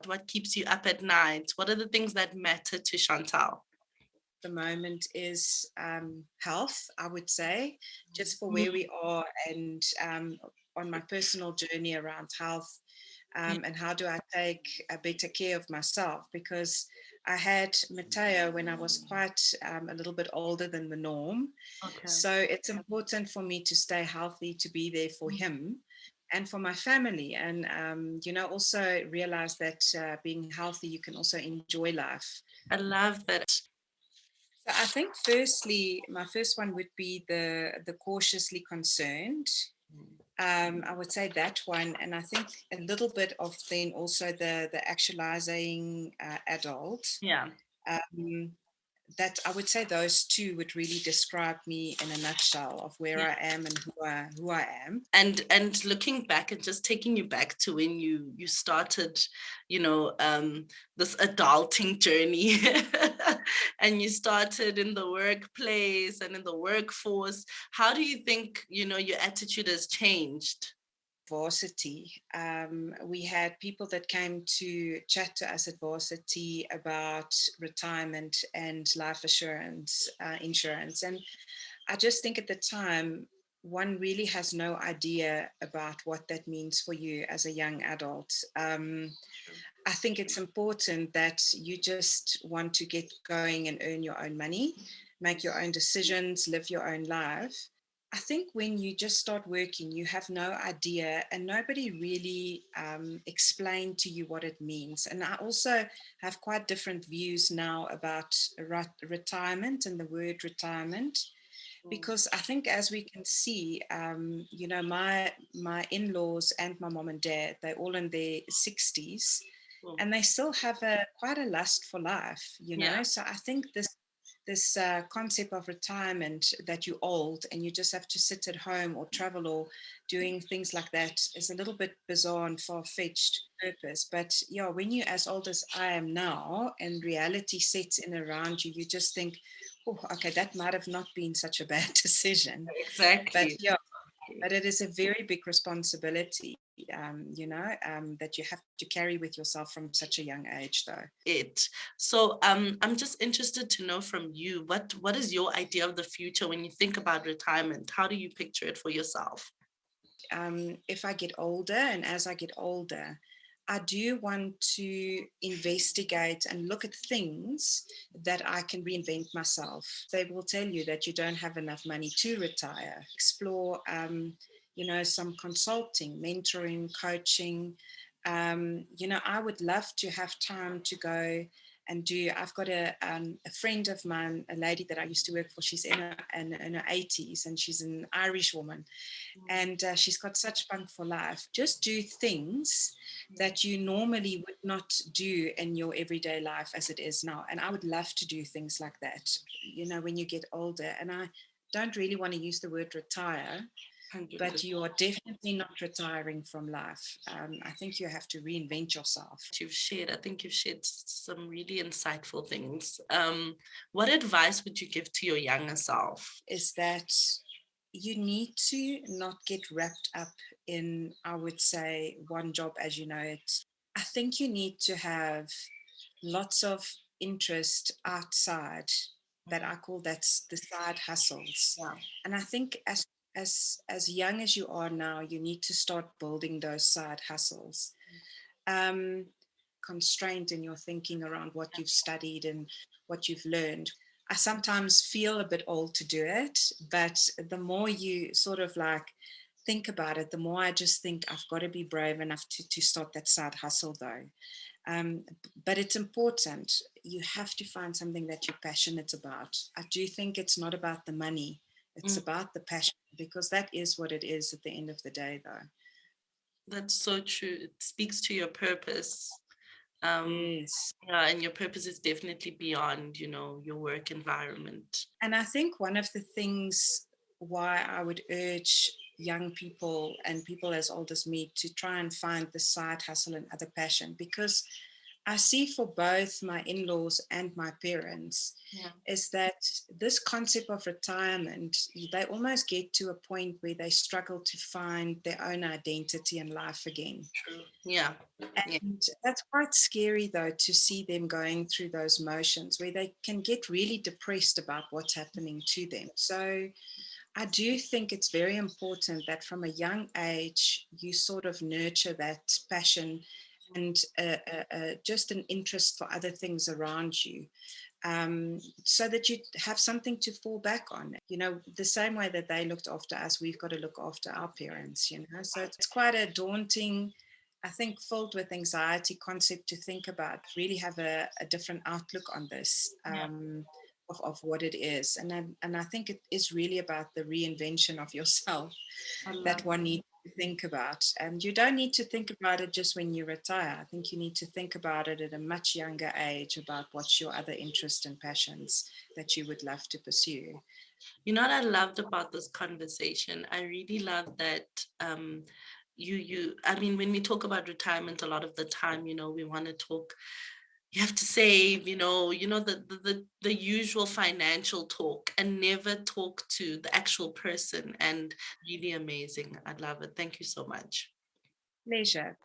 what keeps you up at night? What are the things that matter to Chantal? The moment is health, I would say, just for where Mm, we are and on my personal journey around health. yeah, And how do I take a better care of myself? Because I had Matteo when I was quite a little bit older than the norm. okay. So it's important for me to stay healthy, to be there for him and for my family. And, also realize that being healthy, you can also enjoy life. I love that. So I think firstly, my first one would be the cautiously concerned. I would say that one, and I think a little bit of then also the actualizing adult. Yeah. Um, that I would say those two would really describe me in a nutshell of where I am and who I am. And looking back and just taking you back to when you started, you know, this adulting journey, and you started in the workplace and in the workforce. How do you think, your attitude has changed? Varsity. We had people that came to chat to us at Varsity about retirement and life assurance, insurance. And I just think at the time, one really has no idea about what that means for you as a young adult. I think it's important that you just want to get going and earn your own money, make your own decisions, live your own life. I think when you just start working, you have no idea, and nobody really explained to you what it means. And I also have quite different views now about retirement and the word retirement, because I think, as we can see, my in-laws and my mom and dad, they're all in their 60s, Mm. and they still have a quite a lust for life, Yeah. So I think this concept of retirement, that you're old and you just have to sit at home or travel or doing things like that, is a little bit bizarre and far-fetched purpose. But yeah, when you're as old as I am now and reality sets in around you, you just think, oh, okay, that might have not been such a bad decision. But Exactly. yeah, but it is a very big responsibility, that you have to carry with yourself from such a young age, though. It. So I'm just interested to know from you, what is your idea of the future when you think about retirement? How do you picture it for yourself? If I get older, and as I get older, I do want to investigate and look at things that I can reinvent myself. They will tell you that you don't have enough money to retire. Explore, some consulting, mentoring, coaching. I would love to have time to go and do. I've got a friend of mine, a lady that I used to work for. She's in her 80s, and she's an Irish woman, and she's got such spunk for life. Just do things that you normally would not do in your everyday life as it is now. And I would love to do things like that, when you get older. And I don't really want to use the word retire, but 100%. you are definitely not retiring from life. I think you have to reinvent yourself. You've shared, I think you've shared some really insightful things. What advice would you give to your younger self? Is that you need to not get wrapped up in, I would say, one job as you know it. I think you need to have lots of interest outside, that I call that's the side hustles. Yeah. And I think as young as you are now, you need to start building those side hustles. Um, Constrained in your thinking around what you've studied and what you've learned. I sometimes feel a bit old to do it, but the more you sort of like think about it, the more I just think I've got to be brave enough to start that side hustle though. Um, but it's important. You have to find something that you're passionate about. I do think it's not about the money, it's Mm, about the passion, because that is what it is at the end of the day, though. that's so true. It speaks to your purpose. Um, Yes. yeah, and your purpose is definitely beyond, your work environment. And I think one of the things why I would urge young people and people as old as me to try and find the side hustle and other passion, because I see for both my in-laws and my parents Yeah, is that this concept of retirement, they almost get to a point where they struggle to find their own identity in life again. true. Yeah, yeah, And that's quite scary, though, to see them going through those motions where they can get really depressed about what's happening to them. So I do think it's very important that from a young age, you sort of nurture that passion and just an interest for other things around you, so that you have something to fall back on. You know, the same way that they looked after us, we've got to look after our parents, you know. So it's quite a daunting, I think, filled with anxiety concept to think about, really have a different outlook on this. yeah. Of what it is. And I think it is really about the reinvention of yourself I that love one needs to think about. And you don't need to think about it just when you retire. I think you need to think about it at a much younger age about what's your other interests and passions that you would love to pursue. You know what I loved about this conversation? I really love that I mean, when we talk about retirement a lot of the time, we want to talk, you have to save, the usual financial talk and never talk to the actual person, and really amazing. I love it. Thank you so much. Pleasure.